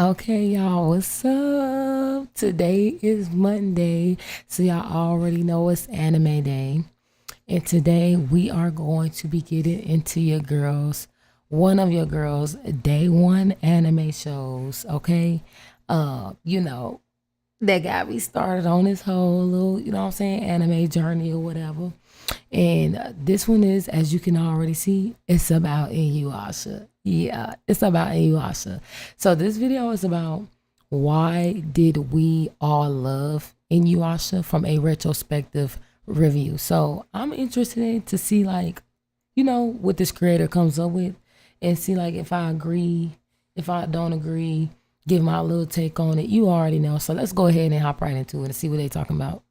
Okay, y'all, what's up? Today is Monday, so y'all already know it's anime day. And today we are going to be getting into one of your girls' day one anime shows, okay? You know, that got me started on this whole little, you know what I'm saying, anime journey or whatever. And this one is, as you can already see, it's about Inuyasha. Yeah, it's about Inuyasha. So this video is about why did we all love Inuyasha from a retrospective review. So I'm interested in to see like, what this creator comes up with and see like if I agree, if I don't agree, give my little take on it. You already know. So let's go ahead and hop right into it and see what they talking about.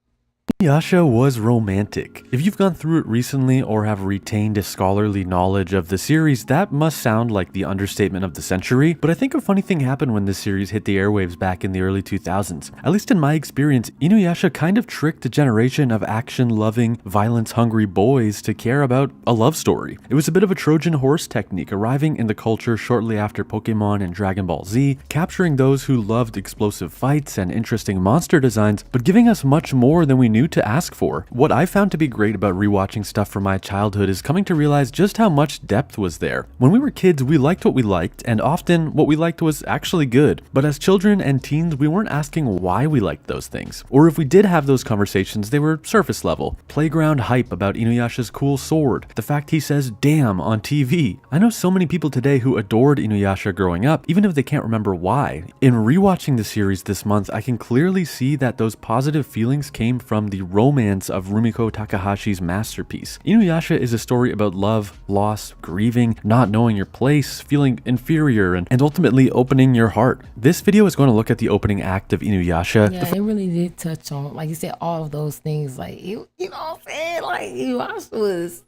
Inuyasha was romantic. If you've gone through it recently or have retained a scholarly knowledge of the series, that must sound like the understatement of the century, but I think a funny thing happened when this series hit the airwaves back in the early 2000s. At least in my experience, Inuyasha kind of tricked a generation of action-loving, violence-hungry boys to care about a love story. It was a bit of a Trojan horse technique, arriving in the culture shortly after Pokemon and Dragon Ball Z, capturing those who loved explosive fights and interesting monster designs, but giving us much more than we knew to ask for. What I found to be great about rewatching stuff from my childhood is coming to realize just how much depth was there. When we were kids, we liked what we liked, and often what we liked was actually good. But as children and teens, we weren't asking why we liked those things. Or if we did have those conversations, they were surface level. Playground hype about Inuyasha's cool sword, the fact he says damn on TV. I know so many people today who adored Inuyasha growing up, even if they can't remember why. In rewatching the series this month, I can clearly see that those positive feelings came from the romance of Rumiko Takahashi's masterpiece. Inuyasha is a story about love, loss, grieving, not knowing your place, feeling inferior, and ultimately opening your heart. This video is going to look at the opening act of Inuyasha. Yeah, it really did touch on, like you said, all of those things. Like you know what I'm saying? Like Inuyasha was,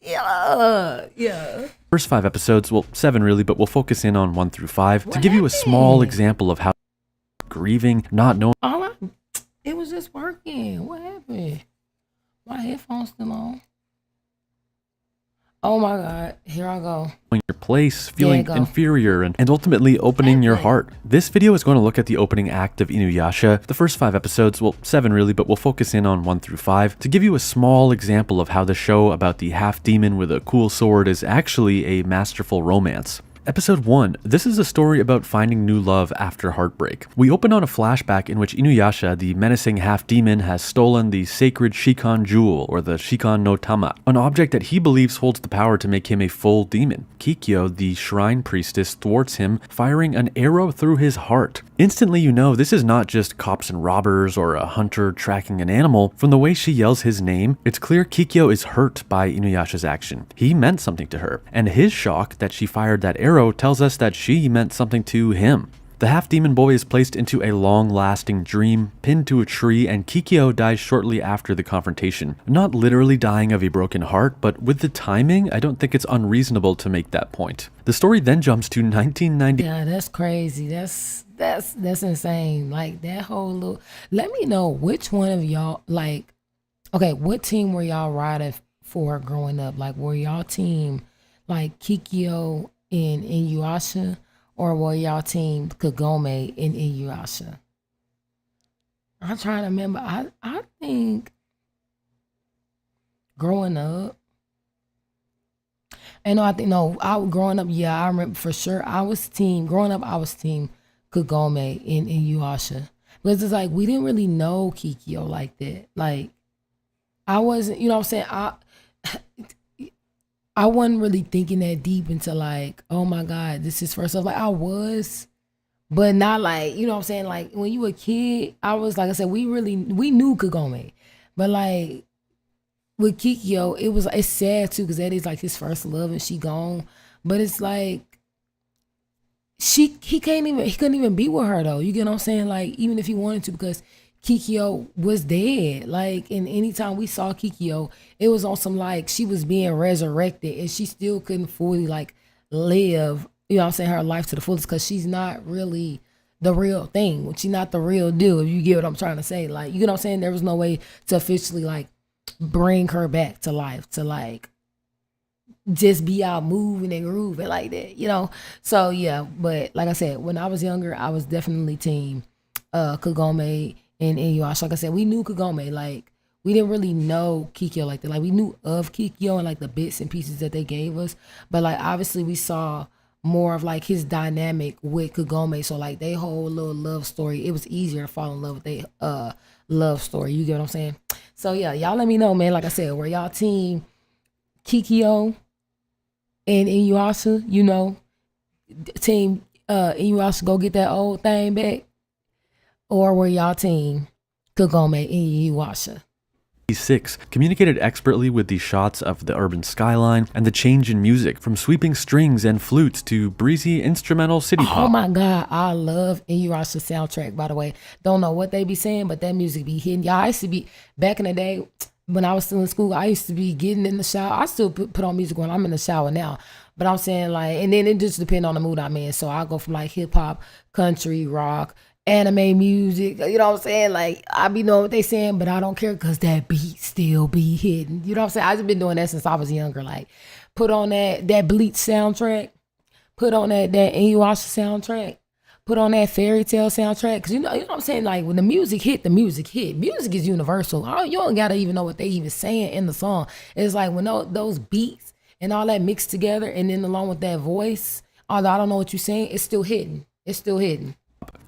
yeah. First 5 episodes, well, 7 really, but we'll focus in on 1 through 5 What to give you a small happened? example of how grieving, not knowing It was just working. What happened? My headphones still on. Oh my God, here I go. your place, There you feeling go. inferior, and ultimately opening your heart. This video is going to look at the opening act of Inuyasha. The first 5 episodes, well, 7 really, but we'll focus in on 1 through 5 to give you a small example of how the show about the half-demon with a cool sword is actually a masterful romance. Episode 1. This is a story about finding new love after heartbreak. We open on a flashback in which Inuyasha, the menacing half-demon, has stolen the sacred Shikan jewel, or the Shikan no Tama, an object that he believes holds the power to make him a full demon. Kikyo, the shrine priestess, thwarts him, firing an arrow through his heart. Instantly you know this is not just cops and robbers or a hunter tracking an animal. From the way she yells his name, it's clear Kikyo is hurt by Inuyasha's action. He meant something to her, and his shock that she fired that arrow tells us that she meant something to him. The half-demon boy is placed into a long-lasting dream, pinned to a tree, and Kikyo dies shortly after the confrontation. Not literally dying of a broken heart, but with the timing, I don't think it's unreasonable to make that point. The story then jumps to 1990. Yeah, that's crazy. That's insane. Like that whole little. Let me know which one of y'all like. Okay, what team were y'all riding for growing up? Like, were y'all team like Kikyo in Inuyasha, or were y'all team Kagome in Inuyasha? I'm trying to remember. I think growing up. And no, I think no. I growing up, yeah, I remember for sure. I was team growing up. I was team Kagome in Inuyasha because it's like we didn't really know Kikyo like that. Like I wasn't, you know what I'm saying? I wasn't really thinking that deep into like, oh my God, this is first love. Like I was, but not like, you know what I'm saying? Like when you were a kid, I was like I said, we knew Kagome. But like with Kikyo, it's sad too, because that is like his first love and she gone. But it's like he couldn't even be with her though. You get what I'm saying? Like even if he wanted to, because Kikyo was dead. Like, and anytime we saw Kikyo, it was on some like she was being resurrected and she still couldn't fully like live, you know what I'm saying, her life to the fullest because she's not really the real thing. She's not the real deal, if you get what I'm trying to say. Like, you know what I'm saying? There was no way to officially like bring her back to life to like just be out moving and grooving like that, you know? So yeah, but like I said, when I was younger, I was definitely team Kagome and Inuyasha. Like I said, we knew Kagome, like we didn't really know Kikyo like that. Like we knew of Kikyo and like the bits and pieces that they gave us, but like obviously we saw more of like his dynamic with Kagome. So like they whole little love story, it was easier to fall in love with they love story. You get what I'm saying? So yeah, y'all let me know, man. Like I said, were y'all team Kikyo and Inuyasha, you know, team Inuyasha go get that old thing back? Or were y'all team Kagome and Inuyasha? 6 communicated expertly with the shots of the urban skyline and the change in music from sweeping strings and flutes to breezy instrumental city Oh pop. my God, I love Inuyasha soundtrack, by the way. Don't know what they be saying, but that music be hitting. Y'all, I used to be, back in the day, when I was still in school, I used to be getting in the shower. I still put on music when I'm in the shower now. But I'm saying like, and then it just depends on the mood I'm in. So I go from like hip hop, country, rock, anime music. You know what I'm saying? Like I be knowing what they saying, but I don't care because that beat still be hitting. You know what I'm saying? I just been doing that since I was younger. Like put on that Bleach soundtrack, put on that Inuyasha soundtrack, put on that fairy tale soundtrack. Cause you know what I'm saying? Like when the music hit, the music hit. Music is universal. You don't gotta even know what they even saying in the song. It's like when those beats and all that mixed together, and then along with that voice, although I don't know what you're saying, it's still hitting. It's still hitting.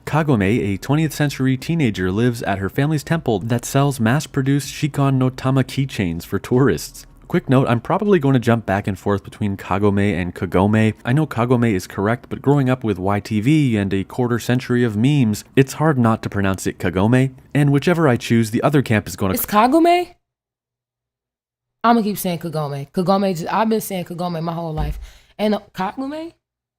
Kagome, a 20th century teenager, lives at her family's temple that sells mass-produced Shikon no Tama keychains for tourists. Quick note, I'm probably going to jump back and forth between Kagome and Kagome. I know Kagome is correct, but growing up with YTV and a quarter century of memes, it's hard not to pronounce it Kagome, and whichever I choose, the other camp is going to... It's Kagome? I'm gonna keep saying Kagome. I've been saying Kagome my whole life. And Kagome?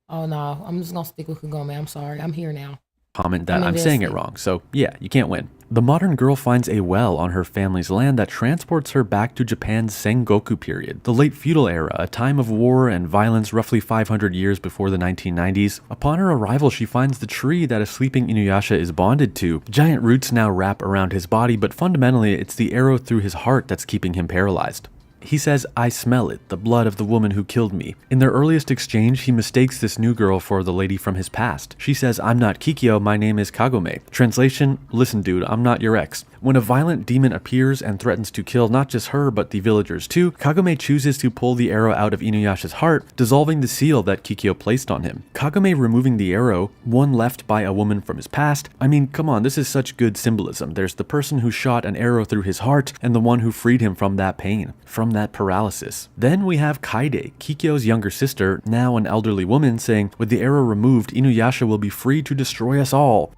Oh no, I'm just gonna stick with Kagome. I'm sorry, I'm here now. comment that I'm saying it wrong, so yeah, you can't win. The modern girl finds a well on her family's land that transports her back to Japan's Sengoku period, the late feudal era, a time of war and violence roughly 500 years before the 1990s. Upon her arrival, she finds the tree that a sleeping Inuyasha is bonded to. Giant roots now wrap around his body, but fundamentally it's the arrow through his heart that's keeping him paralyzed. He says, "I smell it, the blood of the woman who killed me." In their earliest exchange, he mistakes this new girl for the lady from his past. She says, "I'm not Kikyo, my name is Kagome." Translation, "Listen dude, I'm not your ex." When a violent demon appears and threatens to kill not just her but the villagers too, Kagome chooses to pull the arrow out of Inuyasha's heart, dissolving the seal that Kikyo placed on him. Kagome removing the arrow, one left by a woman from his past. I mean, come on, this is such good symbolism. There's the person who shot an arrow through his heart and the one who freed him from that pain, from that paralysis. Then we have Kaide, Kikyo's younger sister, now an elderly woman, saying, "With the arrow removed, Inuyasha will be free to destroy us all."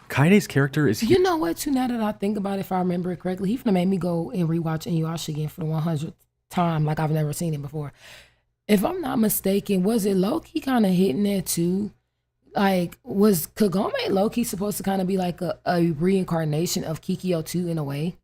Kaide's character is... You know what, too, now that I think about it, if I remember it correctly, he finna made me go and rewatch Inuyasha again for the 100th time, like I've never seen it before. If I'm not mistaken, was it low-key kind of hitting there too? Like, was Kagome low-key supposed to kind of be like a reincarnation of Kikyo too, in a way?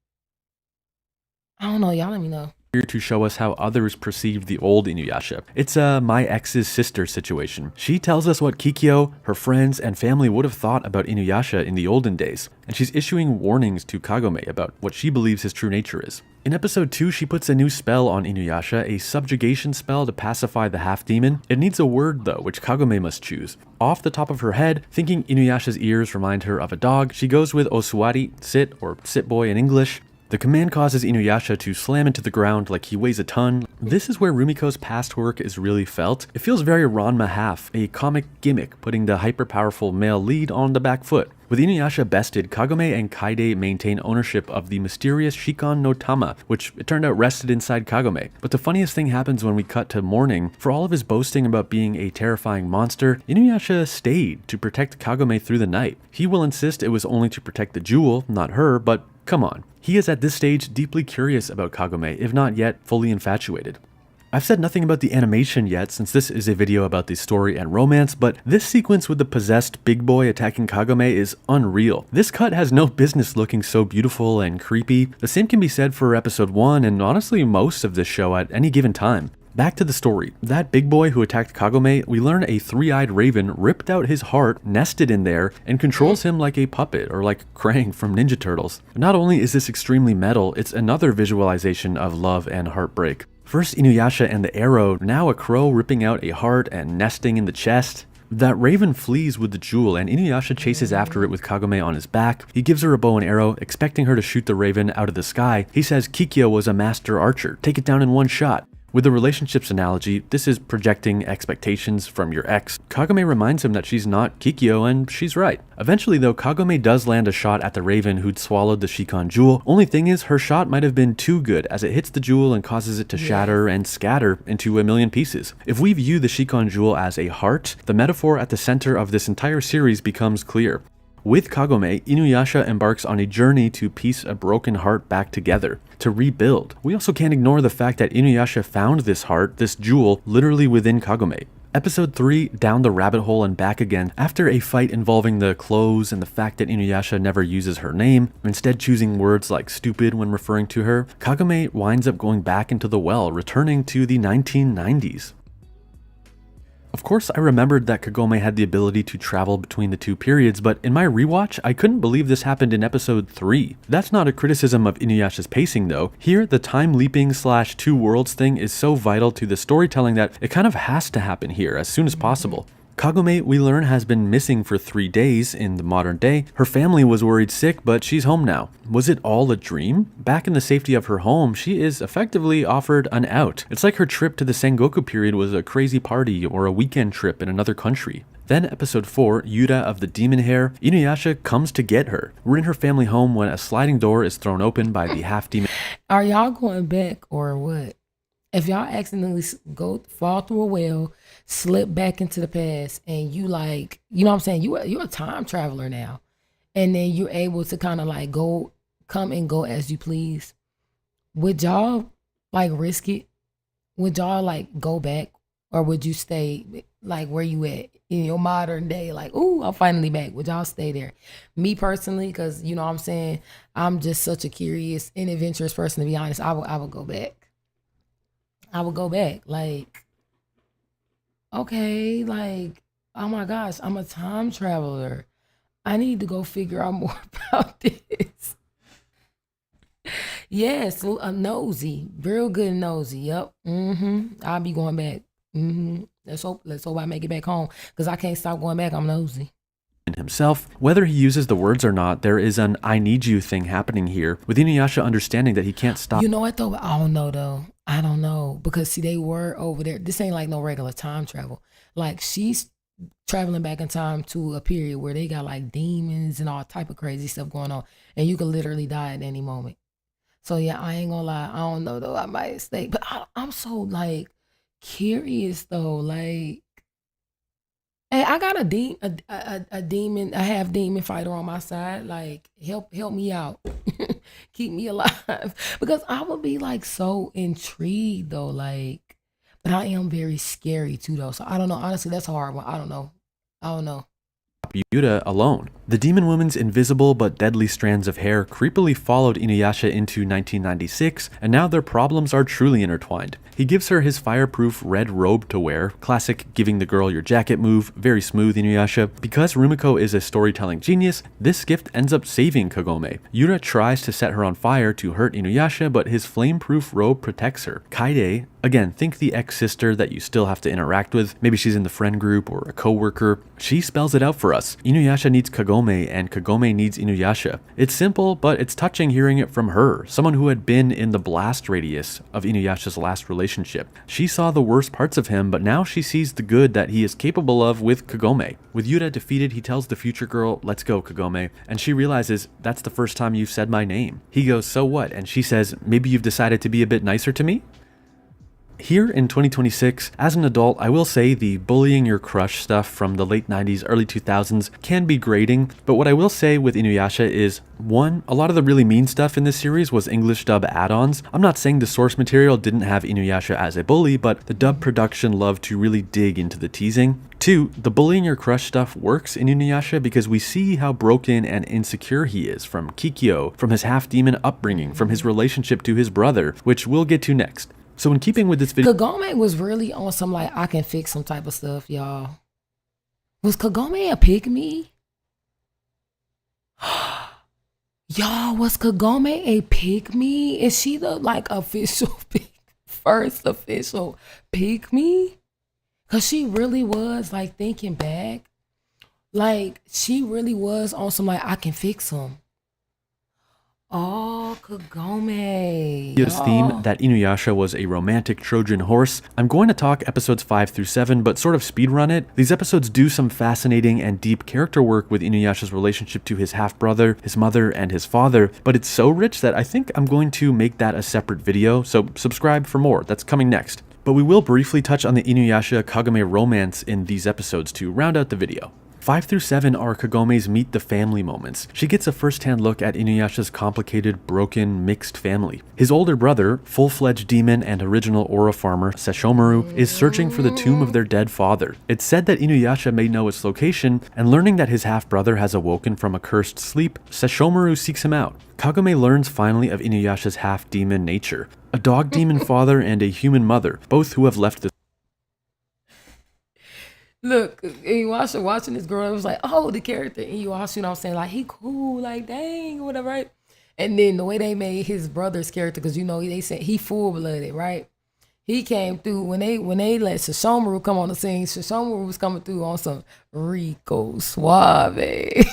I don't know, y'all let me know. Here to show us how others perceive the old Inuyasha. It's a my ex's sister situation. She tells us what Kikyo, her friends, and family would have thought about Inuyasha in the olden days, and she's issuing warnings to Kagome about what she believes his true nature is. In episode 2, she puts a new spell on Inuyasha, a subjugation spell to pacify the half-demon. It needs a word though, which Kagome must choose. Off the top of her head, thinking Inuyasha's ears remind her of a dog, she goes with Osuari, sit, or sit boy in English. The command causes Inuyasha to slam into the ground like he weighs a ton. This is where Rumiko's past work is really felt. It feels very Ranma half, a comic gimmick putting the hyper-powerful male lead on the back foot. With Inuyasha bested, Kagome and Kaide maintain ownership of the mysterious Shikon no Tama, which it turned out rested inside Kagome. But the funniest thing happens when we cut to morning. For all of his boasting about being a terrifying monster, Inuyasha stayed to protect Kagome through the night. He will insist it was only to protect the jewel, not her, but come on. He is at this stage deeply curious about Kagome, if not yet fully infatuated. I've said nothing about the animation yet since this is a video about the story and romance, but this sequence with the possessed big boy attacking Kagome is unreal. This cut has no business looking so beautiful and creepy. The same can be said for episode 1 and honestly most of this show at any given time. Back to the story. That big boy who attacked Kagome, we learn a three-eyed raven ripped out his heart, nested in there, and controls him like a puppet or like Krang from Ninja Turtles. Not only is this extremely metal, it's another visualization of love and heartbreak. First Inuyasha and the arrow, now a crow ripping out a heart and nesting in the chest. That raven flees with the jewel and Inuyasha chases after it with Kagome on his back. He gives her a bow and arrow, expecting her to shoot the raven out of the sky. He says Kikyo was a master archer, take it down in one shot. With the relationships analogy, this is projecting expectations from your ex. Kagome reminds him that she's not Kikyo, and she's right. Eventually though, Kagome does land a shot at the raven who'd swallowed the Shikon jewel. Only thing is, her shot might have been too good as it hits the jewel and causes it to shatter and scatter into a million pieces. If we view the Shikon jewel as a heart, the metaphor at the center of this entire series becomes clear. With Kagome, Inuyasha embarks on a journey to piece a broken heart back together, to rebuild. We also can't ignore the fact that Inuyasha found this heart, this jewel, literally within Kagome. Episode 3, Down the Rabbit Hole and Back Again, after a fight involving the clothes and the fact that Inuyasha never uses her name, instead choosing words like stupid when referring to her, Kagome winds up going back into the well, returning to the 1990s. Of course, I remembered that Kagome had the ability to travel between the two periods, but in my rewatch, I couldn't believe this happened in episode 3. That's not a criticism of Inuyasha's pacing though. Here, the time leaping / two worlds thing is so vital to the storytelling that it kind of has to happen here as soon as possible. Kagome, we learn, has been missing for 3 days in the modern day. Her family was worried sick, but she's home now. Was it all a dream? Back in the safety of her home, she is effectively offered an out. It's like her trip to the Sengoku period was a crazy party or a weekend trip in another country. Then episode 4, Yuta of the Demon Hair, Inuyasha comes to get her. We're in her family home when a sliding door is thrown open by the half-demon. Are y'all going back or what? If y'all accidentally fall through a well, slip back into the past, and you like, you know what I'm saying? You're a time traveler now. And then you're able to kind of like come and go as you please. Would y'all like risk it? Would y'all like go back, or would you stay like where you at in your modern day? Like, ooh, I'm finally back. Would y'all stay there? Me personally, because you know what I'm saying, I'm just such a curious and adventurous person, to be honest. I would go back. I would go back. Like, okay, like, oh my gosh, I'm a time traveler. I need to go figure out more about this. Yes, a nosy, real good nosy. Yep. I'll be going back. Let's hope I make it back home, because I can't stop going back. I'm nosy. Himself. Whether he uses the words or not, there is an I need you thing happening here, with Inuyasha understanding that he can't stop. You know what though? I don't know though. I don't know, because see, they were over there. This ain't like no regular time travel. Like, she's traveling back in time to a period where they got like demons and all type of crazy stuff going on, and you could literally die at any moment. So yeah, I ain't gonna lie. I don't know though. I might stay, but I'm so like curious though. Like, hey, I got a demon, a half demon fighter on my side. Like, help me out. Keep me alive. Because I would be like so intrigued though. Like, but I am very scary too though. So I don't know. Honestly, that's a hard one. I don't know. Yuta alone. The demon woman's invisible but deadly strands of hair creepily followed Inuyasha into 1996, and now their problems are truly intertwined. He gives her his fireproof red robe to wear, classic giving the girl your jacket move, very smooth Inuyasha. Because Rumiko is a storytelling genius, this gift ends up saving Kagome. Yuta tries to set her on fire to hurt Inuyasha, but his flame-proof robe protects her. Kaide, again, think the ex-sister that you still have to interact with, maybe she's in the friend group or a co-worker, she spells it out for us. Inuyasha needs Kagome and Kagome needs Inuyasha. It's simple, but it's touching hearing it from her, someone who had been in the blast radius of Inuyasha's last relationship. She saw the worst parts of him, but now she sees the good that he is capable of with Kagome. With Yuta defeated, he tells the future girl, "Let's go, Kagome," and she realizes, "That's the first time you've said my name." He goes, "So what?" And she says, "Maybe you've decided to be a bit nicer to me?" Here in 2026, as an adult, I will say the bullying your crush stuff from the late 90s, early 2000s can be grating, but what I will say with Inuyasha is, 1, a lot of the really mean stuff in this series was English dub add-ons. I'm not saying the source material didn't have Inuyasha as a bully, but the dub production loved to really dig into the teasing. 2, the bullying your crush stuff works in Inuyasha because we see how broken and insecure he is, from Kikyo, from his half-demon upbringing, from his relationship to his brother, which we'll get to next. So in keeping with this video, Kagome was really on some like I can fix some type of stuff, y'all. Was Kagome a pygmy? Y'all, was Kagome a pygmy? Is she the like official first official pick me. Cause she really was like thinking back. Like she really was on some like I can fix him. Oh, Kagome. His theme Oh. that Inuyasha was a romantic Trojan horse. I'm going to talk episodes 5 through 7, but sort of speedrun it. These episodes do some fascinating and deep character work with Inuyasha's relationship to his half-brother, his mother, and his father, but it's so rich that I think I'm going to make that a separate video, so subscribe for more. That's coming next. But we will briefly touch on the Inuyasha Kagome romance in these episodes to round out the video. 5 through 7 are Kagome's meet the family moments. She gets a first-hand look at Inuyasha's complicated, broken, mixed family. His older brother, full-fledged demon and original aura farmer Sesshomaru, is searching for the tomb of their dead father. It's said that Inuyasha may know its location, and learning that his half-brother has awoken from a cursed sleep, Sesshomaru seeks him out. Kagome learns finally of Inuyasha's half-demon nature. A dog demon father and a human mother, both who have left the Look, Inuyasha watching this girl, it was like, oh, the character Inuyasha, you know what I'm saying? Like, he cool, like, dang, whatever, right? And then the way they made his brother's character, because, you know, they said he full-blooded, right? He came through, when they let Sesshomaru come on the scene, Sesshomaru was coming through on some Rico Suave.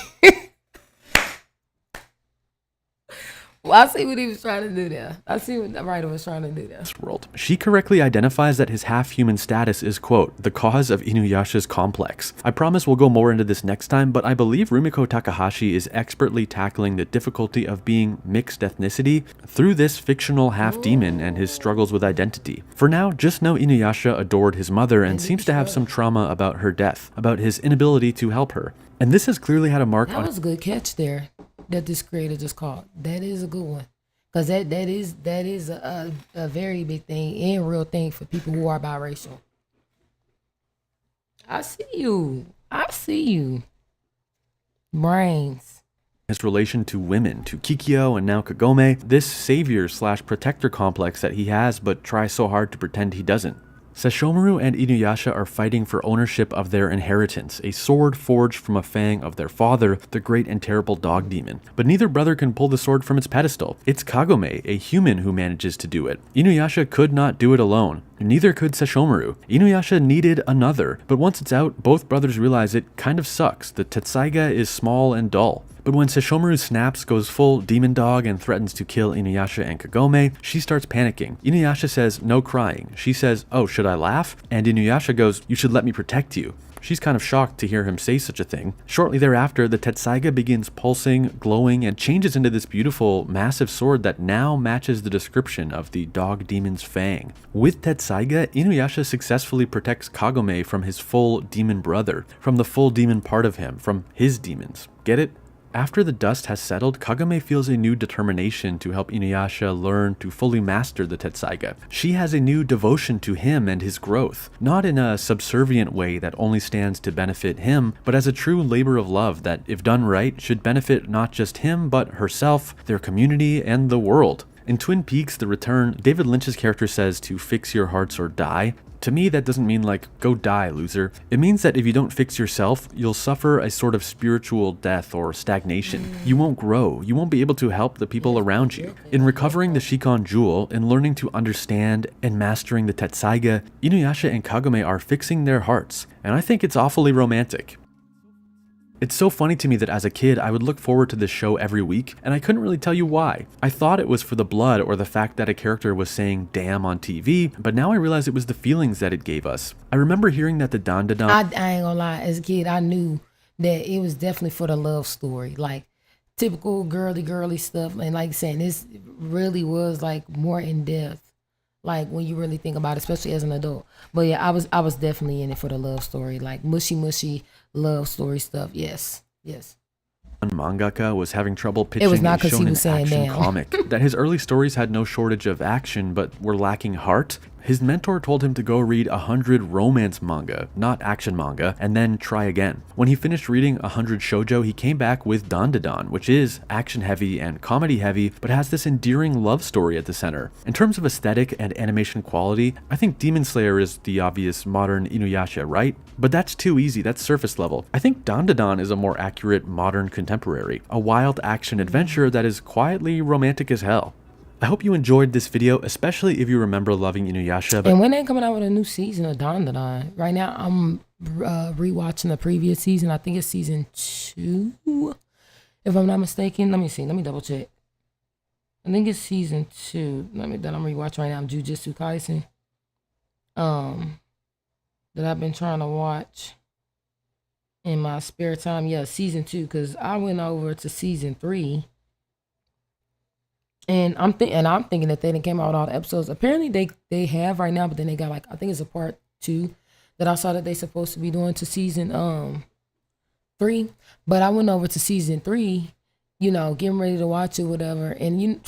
Well, I see what he was trying to do there. I see what the writer was trying to do there. world. She correctly identifies that his half-human status is, quote, the cause of Inuyasha's complex. I promise we'll go more into this next time, but I believe Rumiko Takahashi is expertly tackling the difficulty of being mixed ethnicity through this fictional half-demon and his struggles with identity. For now, just know Inuyasha adored his mother and seems to have some trauma about her death, about his inability to help her. And this has clearly had a mark on... That was a good catch there that this creator just caught. That is a good one. Because that is a very big thing and real thing for people who are biracial. I see you. I see you. Brains. His relation to women, to Kikyo and now Kagome, this savior/protector complex that he has but tries so hard to pretend he doesn't. Sesshomaru and Inuyasha are fighting for ownership of their inheritance, a sword forged from a fang of their father, the great and terrible dog demon. But neither brother can pull the sword from its pedestal. It's Kagome, a human, who manages to do it. Inuyasha could not do it alone. Neither could Sesshomaru. Inuyasha needed another, but once it's out, both brothers realize it kind of sucks. The Tetsaiga is small and dull. But when Sesshomaru snaps, goes full demon dog, and threatens to kill Inuyasha and Kagome, she starts panicking. Inuyasha says, no crying. She says, oh, should I laugh? And Inuyasha goes, you should let me protect you. She's kind of shocked to hear him say such a thing. Shortly thereafter, the Tetsaiga begins pulsing, glowing, and changes into this beautiful, massive sword that now matches the description of the dog demon's fang. With Tetsaiga, Inuyasha successfully protects Kagome from his full demon brother, from the full demon part of him, from his demons. Get it? After the dust has settled, Kagome feels a new determination to help Inuyasha learn to fully master the Tetsaiga. She has a new devotion to him and his growth, not in a subservient way that only stands to benefit him, but as a true labor of love that, if done right, should benefit not just him, but herself, their community, and the world. In Twin Peaks: The Return, David Lynch's character says to fix your hearts or die. To me, that doesn't mean like, go die, loser. It means that if you don't fix yourself, you'll suffer a sort of spiritual death or stagnation. You won't grow. You won't be able to help the people around you. In recovering the Shikon Jewel, in learning to understand and mastering the Tetsaiga, Inuyasha and Kagome are fixing their hearts, and I think it's awfully romantic. It's so funny to me that as a kid, I would look forward to this show every week, and I couldn't really tell you why. I thought it was for the blood or the fact that a character was saying damn on TV, but now I realize it was the feelings that it gave us. I remember hearing that the Dandadan... I ain't gonna lie, as a kid, I knew that it was definitely for the love story. Like, typical girly stuff. And like saying, this really was like more in depth. Like when you really think about it, especially as an adult. But yeah, I was definitely in it for the love story, like mushy love story stuff. Yes. Mangaka was having trouble pitching It was not a because he shonen was saying action damn. comic, that his early stories had no shortage of action but were lacking heart. His mentor told him to go read 100 romance manga, not action manga, and then try again. When he finished reading 100 shoujo, he came back with Dandadan, which is action heavy and comedy heavy, but has this endearing love story at the center. In terms of aesthetic and animation quality, I think Demon Slayer is the obvious modern Inuyasha, right? But that's too easy, that's surface level. I think Dandadan is a more accurate modern contemporary, a wild action adventure that is quietly romantic as hell. I hope you enjoyed this video, especially if you remember loving Inuyasha. And when they coming out with a new season of Dandadan? Right now, I'm rewatching the previous season. I think it's season 2, if I'm not mistaken. Let me see. Let me double check. I think it's season 2. That I'm rewatching right now. I'm Jujutsu Kaisen. That I've been trying to watch in my spare time. Yeah, season 2. Because I went over to season 3. And I'm thinking that they didn't came out with all the episodes. Apparently they have right now, but then they got like, I think it's a part 2 that I saw that they supposed to be doing to season 3. But I went over to season 3, getting ready to watch it, whatever. And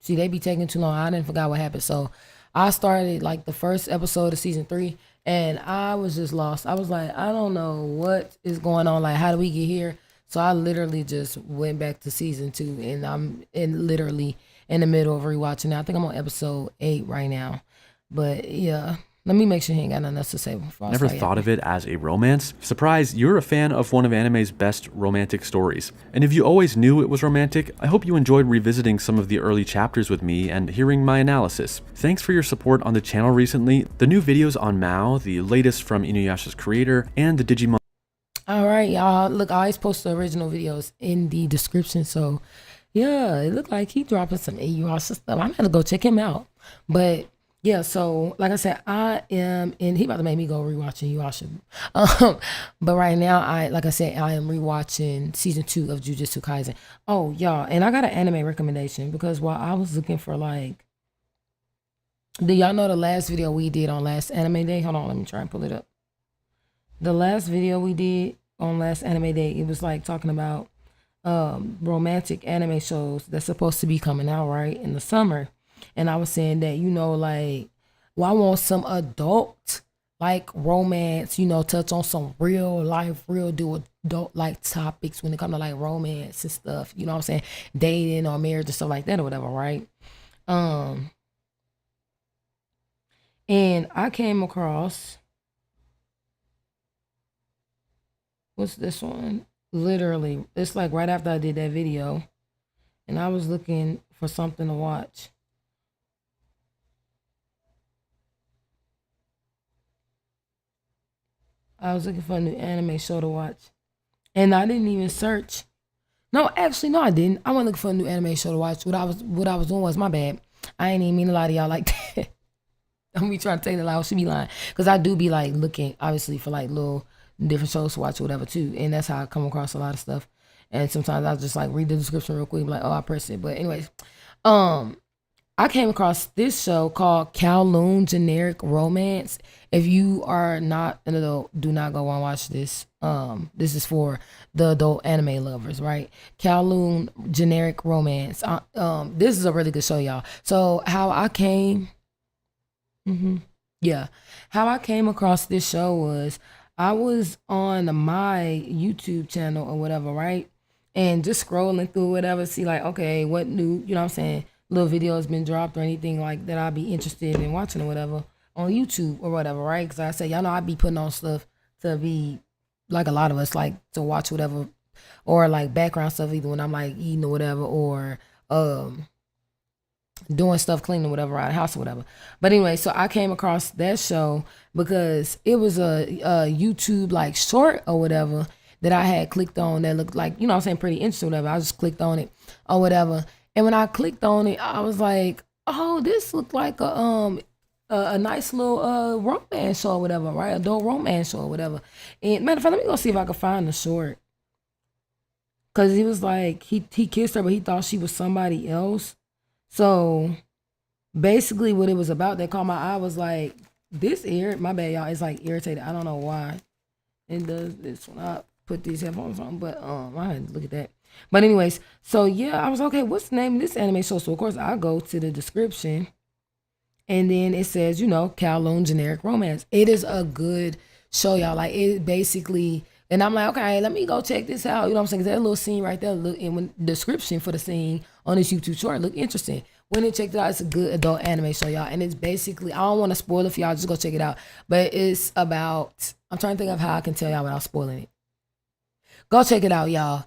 see, they be taking too long. I didn't forgot what happened. So I started like the first episode of season 3, and I was just lost. I was like, I don't know what is going on. Like, how do we get here? So I literally just went back to season 2, and I'm literally in the middle of rewatching it. I think I'm on episode 8 right now. But yeah, let me make sure he ain't got nothing else to say before I Never start thought of it as a romance? Surprise, you're a fan of one of anime's best romantic stories. And if you always knew it was romantic, I hope you enjoyed revisiting some of the early chapters with me and hearing my analysis. Thanks for your support on the channel recently. The new videos on Mao, the latest from Inuyasha's creator, and the Digimon. All right, y'all. Look, I always post the original videos in the description. So, yeah, it looked like he dropping some Inuyasha stuff. I'm gonna go check him out. But yeah, so like I said, I am, and he about to make me go rewatching Inuyasha. But right now, like I said, I am rewatching season 2 of Jujutsu Kaisen. Oh, y'all, and I got an anime recommendation because while I was looking for like, do y'all know the last video we did on last anime day? Hold on, let me try and pull it up. The last video we did on last anime day, it was like talking about romantic anime shows that's supposed to be coming out right in the summer. And I was saying that, like, well, I want some adult like romance, touch on some real life, real deal adult like topics when it comes to like romance and stuff, you know what I'm saying? Dating or marriage and stuff like that or whatever, right? And I came across, what's this one? Literally, it's like right after I did that video, and I was looking for something to watch. I was looking for a new anime show to watch, and I didn't even search. No, actually, no, I didn't. I wasn't looking for a new anime show to watch. What I was doing was my bad. I ain't even mean to lie to y'all like that. I'm be trying to take the lie. I should be lying because I do be like looking obviously for like little different shows to watch or whatever too, and that's how I come across a lot of stuff. And sometimes I just like read the description real quick, like, oh, I pressed it. But anyways, I came across this show called Kowloon Generic Romance. If you are not an adult, do not go and watch this. This is for the adult anime lovers, right? Kowloon Generic Romance. This is a really good show, y'all. So how I came, how I came across this show was I was on my YouTube channel or whatever, right? And just scrolling through whatever, see like, okay, what new, you know what I'm saying? Little video has been dropped or anything like that I'd be interested in watching or whatever on YouTube or whatever, right? Because I say, y'all know I be putting on stuff to be like a lot of us, like to watch whatever, or like background stuff either when I'm like eating or whatever, or doing stuff, cleaning or whatever around the house or whatever. But anyway, so I came across that show because it was a YouTube like short or whatever that I had clicked on that looked like, you know what I'm saying, pretty interesting or whatever. I just clicked on it or whatever. And when I clicked on it, I was like, oh, this looked like a nice little romance show or whatever, right? Adult romance show or whatever. And matter of fact, let me go see if I can find the short. Cause he was like, he kissed her, but he thought she was somebody else. So basically what it was about, that caught my eye was like, this ear, my bad y'all, it's like irritated. I don't know why it does this when I put these headphones on, but I had to look at that. But anyways, so yeah, I was okay, what's the name of this anime show? So of course I go to the description and then it says, Kowloon Generic Romance. It is a good show, y'all. Like it basically, and I'm like, okay, let me go check this out. You know what I'm saying? 'Cause that little scene right there, look, and when description for the scene on this YouTube short look interesting. When it checked it out, it's a good adult anime show, y'all. And it's basically, I don't want to spoil it for y'all, just go check it out. But it's about, I'm trying to think of how I can tell y'all without spoiling it. Go check it out, y'all.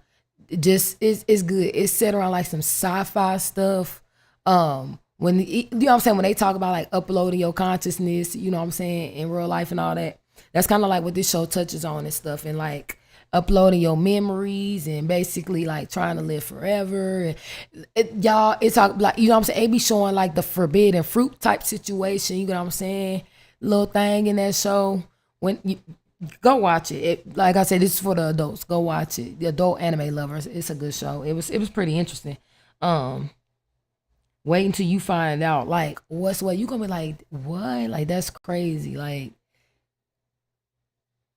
just it's good. It's set around like some sci-fi stuff. When you know what I'm saying, when they talk about like uploading your consciousness, you know what I'm saying, in real life and all that, that's kind of like what this show touches on and stuff, and like uploading your memories and basically like trying to live forever. And y'all, it's like, you know what I'm saying, it be showing like the forbidden fruit type situation, you know what I'm saying, little thing in that show. When you go watch it, like I said, this is for the adults. Go watch it. The adult anime lovers. It's a good show. It was pretty interesting. Um, Wait until you find out like what's what. You gonna be like, what? Like that's crazy. Like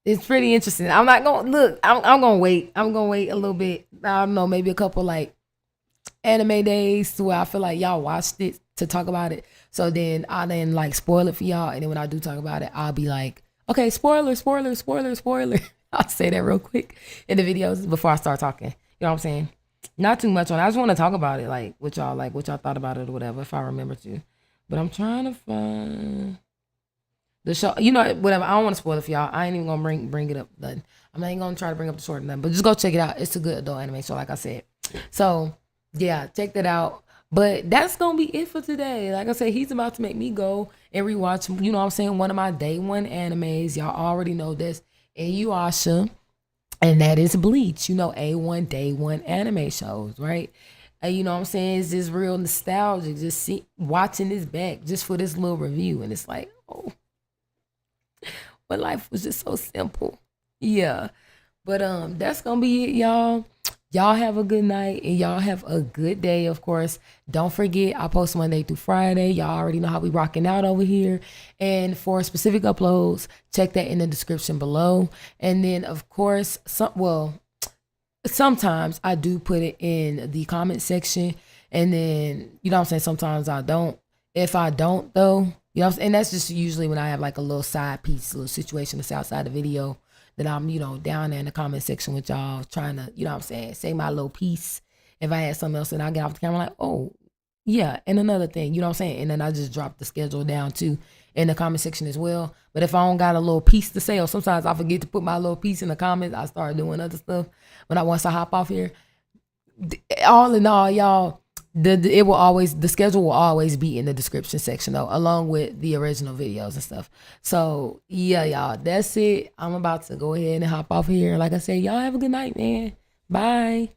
it's pretty interesting. I'm not gonna look. I'm gonna wait. I'm gonna wait a little bit. I don't know, maybe a couple like anime days to where I feel like y'all watched it to talk about it. So then I then like spoil it for y'all. And then when I do talk about it, I'll be like, okay, spoiler, spoiler, spoiler, spoiler. I'll say that real quick in the videos before I start talking. You know what I'm saying? Not too much on it. I just want to talk about it, like what y'all thought about it or whatever, if I remember to. But I'm trying to find the show. You know, whatever. I don't want to spoil it for y'all. I ain't even gonna bring it up. Nothing. I'm not even gonna try to bring up the short or nothing. But just go check it out. It's a good adult anime show, like I said. So yeah, check that out. But that's gonna be it for today. Like I said, he's about to make me go and rewatch, you know what I'm saying, one of my day one animes. Y'all already know this. Inuyasha. And that is Bleach, you know, A1 day one anime shows, right? And you know what I'm saying? It's just real nostalgic. Just watching this back just for this little review. And it's like, oh, but life was just so simple. Yeah. But that's gonna be it, y'all. Y'all have a good night and y'all have a good day, of course. Don't forget, I post Monday through Friday. Y'all already know how we rocking out over here. And for specific uploads, check that in the description below. And then, of course, sometimes I do put it in the comment section. And then, you know what I'm saying, sometimes I don't. If I don't, though, you know what I'm saying? And that's just usually when I have like a little side piece, a little situation that's outside the video that I'm, you know, down there in the comment section with y'all trying to, you know what I'm saying, say my little piece. If I had something else and I get off the camera like, oh, yeah, and another thing, you know what I'm saying? And then I just drop the schedule down too in the comment section as well. But if I don't got a little piece to say, or sometimes I forget to put my little piece in the comments, I start doing other stuff. But once I hop off here, all in all, y'all, the schedule will always be in the description section though, along with the original videos and stuff. So yeah, y'all, that's it. I'm about to go ahead and hop off here. Like I said, y'all have a good night, man. Bye.